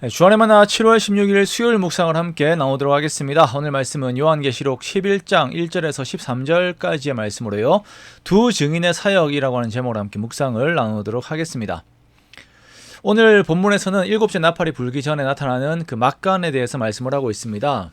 네, 주안의 만나 7월 16일 수요일 묵상을 함께 나누도록 하겠습니다. 오늘 말씀은 요한계시록 11장 1절에서 13절까지의 말씀으로요. 두 증인의 사역이라고 하는 제목으로 함께 묵상을 나누도록 하겠습니다. 오늘 본문에서는 일곱째 나팔이 불기 전에 나타나는 그 막간에 대해서 말씀을 하고 있습니다.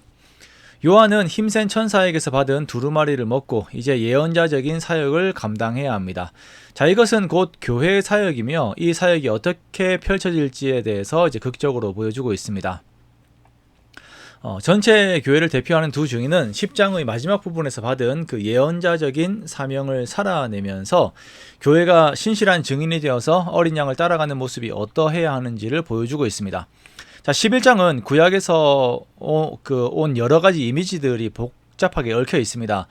요한은 힘센 천사에게서 받은 두루마리를 먹고 이제 예언자적인 사역을 감당해야 합니다. 자, 이것은 곧 교회의 사역이며 이 사역이 어떻게 펼쳐질지에 대해서 이제 극적으로 보여주고 있습니다. 전체 교회를 대표하는 두 증인은 10장의 마지막 부분에서 받은 그 예언자적인 사명을 살아내면서 교회가 신실한 증인이 되어서 어린 양을 따라가는 모습이 어떠해야 하는지를 보여주고 있습니다. 자, 11장은 구약에서 온 여러 가지 이미지들이 복잡하게 얽혀 있습니다.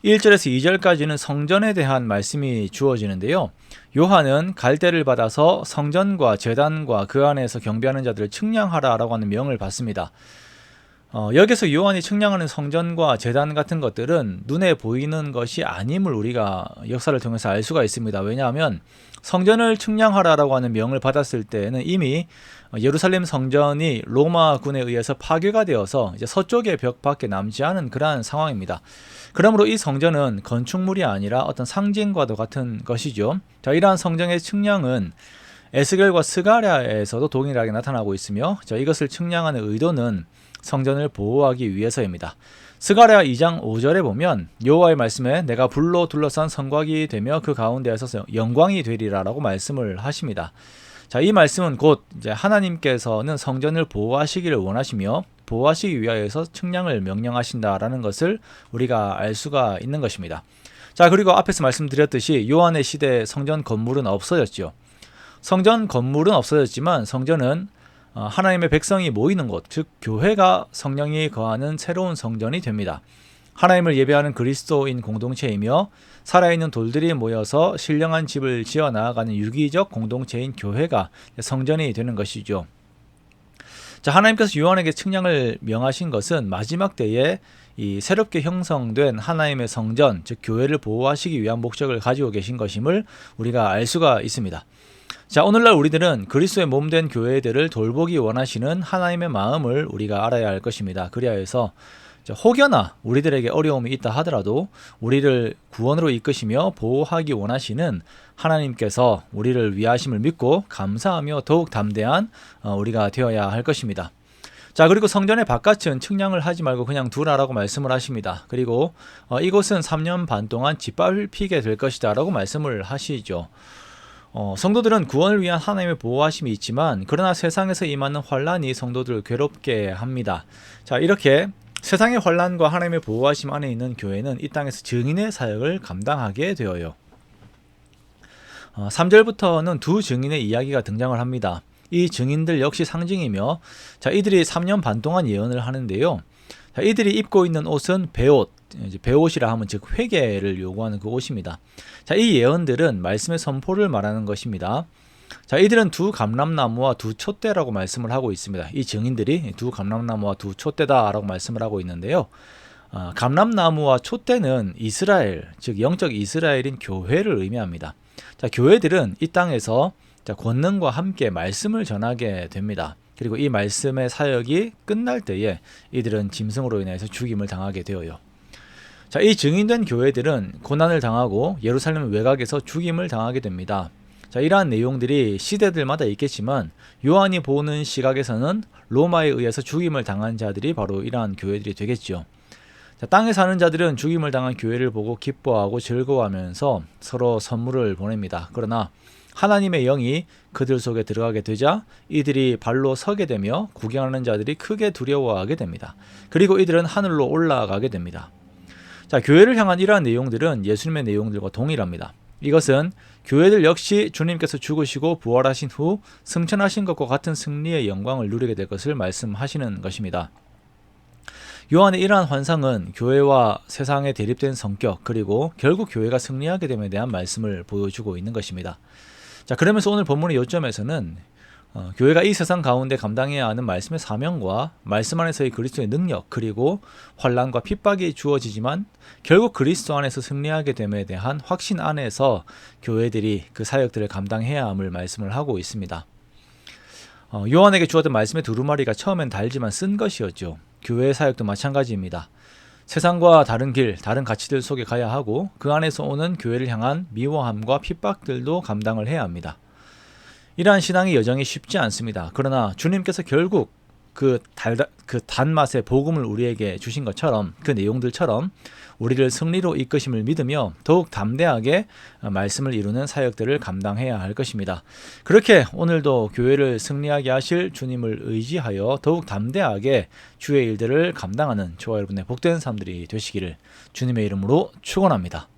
1절에서 2절까지는 성전에 대한 말씀이 주어지는데요. 요한은 갈대를 받아서 성전과 제단과 그 안에서 경배하는 자들을 측량하라라고 하는 명을 받습니다. 여기서 요한이 측량하는 성전과 제단 같은 것들은 눈에 보이는 것이 아님을 우리가 역사를 통해서 알 수가 있습니다. 왜냐하면 성전을 측량하라라고 하는 명을 받았을 때는 이미 예루살렘 성전이 로마군에 의해서 파괴가 되어서 이제 서쪽의 벽밖에 남지 않은 그러한 상황입니다. 그러므로 이 성전은 건축물이 아니라 어떤 상징과도 같은 것이죠. 자, 이러한 성전의 측량은 에스겔과 스가랴에서도 동일하게 나타나고 있으며, 자, 이것을 측량하는 의도는 성전을 보호하기 위해서입니다. 스가랴 2장 5절에 보면 여호와의 말씀에 내가 불로 둘러싼 성곽이 되며 그 가운데에서 영광이 되리라라고 말씀을 하십니다. 자, 이 말씀은 곧 이제 하나님께서는 성전을 보호하시기를 원하시며 보호하시기 위하여서 측량을 명령하신다라는 것을 우리가 알 수가 있는 것입니다. 자, 그리고 앞에서 말씀드렸듯이 요한의 시대에 성전 건물은 없어졌죠. 성전 건물은 없어졌지만 성전은 하나님의 백성이 모이는 곳, 즉 교회가 성령이 거하는 새로운 성전이 됩니다. 하나님을 예배하는 그리스도인 공동체이며 살아있는 돌들이 모여서 신령한 집을 지어 나아가는 유기적 공동체인 교회가 성전이 되는 것이죠. 자, 하나님께서 요한에게 측량을 명하신 것은 마지막 때에 이 새롭게 형성된 하나님의 성전, 즉 교회를 보호하시기 위한 목적을 가지고 계신 것임을 우리가 알 수가 있습니다. 자, 오늘날 우리들은 그리스도의 몸된 교회들을 돌보기 원하시는 하나님의 마음을 우리가 알아야 할 것입니다. 그리하여서 혹여나 우리들에게 어려움이 있다 하더라도 우리를 구원으로 이끄시며 보호하기 원하시는 하나님께서 우리를 위하심을 믿고 감사하며 더욱 담대한 우리가 되어야 할 것입니다. 자, 그리고 성전의 바깥은 측량을 하지 말고 그냥 두라라고 말씀을 하십니다. 그리고 이곳은 3년 반 동안 짓밟히게 될 것이다 라고 말씀을 하시죠. 성도들은 구원을 위한 하나님의 보호하심이 있지만 그러나 세상에서 임하는 환란이 성도들을 괴롭게 합니다. 자, 이렇게 세상의 환란과 하나님의 보호하심 안에 있는 교회는 이 땅에서 증인의 사역을 감당하게 되어요. 3절부터는 두 증인의 이야기가 등장을 합니다. 이 증인들 역시 상징이며, 자, 이들이 3년 반 동안 예언을 하는데요. 자, 이들이 입고 있는 옷은 베옷, 이제 베옷이라 하면 즉 회개를 요구하는 그 옷입니다. 자, 이 예언들은 말씀의 선포를 말하는 것입니다. 자, 이들은 두 감람나무와 두 촛대라고 말씀을 하고 있습니다. 이 증인들이 두 감람나무와 두 촛대다라고 말씀을 하고 있는데요. 감람나무와 촛대는 이스라엘, 즉 영적 이스라엘인 교회를 의미합니다. 자, 교회들은 이 땅에서 권능과 함께 말씀을 전하게 됩니다. 그리고 이 말씀의 사역이 끝날 때에 이들은 짐승으로 인해서 죽임을 당하게 되어요. 자, 이 증인된 교회들은 고난을 당하고 예루살렘 외곽에서 죽임을 당하게 됩니다. 자, 이러한 내용들이 시대들마다 있겠지만 요한이 보는 시각에서는 로마에 의해서 죽임을 당한 자들이 바로 이러한 교회들이 되겠죠. 자, 땅에 사는 자들은 죽임을 당한 교회를 보고 기뻐하고 즐거워하면서 서로 선물을 보냅니다. 그러나 하나님의 영이 그들 속에 들어가게 되자 이들이 발로 서게 되며 구경하는 자들이 크게 두려워하게 됩니다. 그리고 이들은 하늘로 올라가게 됩니다. 자, 교회를 향한 이러한 내용들은 예수님의 내용들과 동일합니다. 이것은 교회들 역시 주님께서 죽으시고 부활하신 후 승천하신 것과 같은 승리의 영광을 누리게 될 것을 말씀하시는 것입니다. 요한의 이러한 환상은 교회와 세상에 대립된 성격, 그리고 결국 교회가 승리하게 됨에 대한 말씀을 보여주고 있는 것입니다. 자, 그러면서 오늘 본문의 요점에서는 교회가 이 세상 가운데 감당해야 하는 말씀의 사명과 말씀 안에서의 그리스도의 능력, 그리고 환난과 핍박이 주어지지만 결국 그리스도 안에서 승리하게 됨에 대한 확신 안에서 교회들이 그 사역들을 감당해야 함을 말씀을 하고 있습니다. 요한에게 주었던 말씀의 두루마리가 처음엔 달지만 쓴 것이었죠. 교회 사역도 마찬가지입니다. 세상과 다른 길, 다른 가치들 속에 가야 하고 그 안에서 오는 교회를 향한 미워함과 핍박들도 감당을 해야 합니다. 이러한 신앙의 여정이 쉽지 않습니다. 그러나 주님께서 결국 그 단맛의 복음을 우리에게 주신 것처럼 그 내용들처럼 우리를 승리로 이끄심을 믿으며 더욱 담대하게 말씀을 이루는 사역들을 감당해야 할 것입니다. 그렇게 오늘도 교회를 승리하게 하실 주님을 의지하여 더욱 담대하게 주의 일들을 감당하는 저와 여러분의 복된 삶들이 되시기를 주님의 이름으로 축원합니다.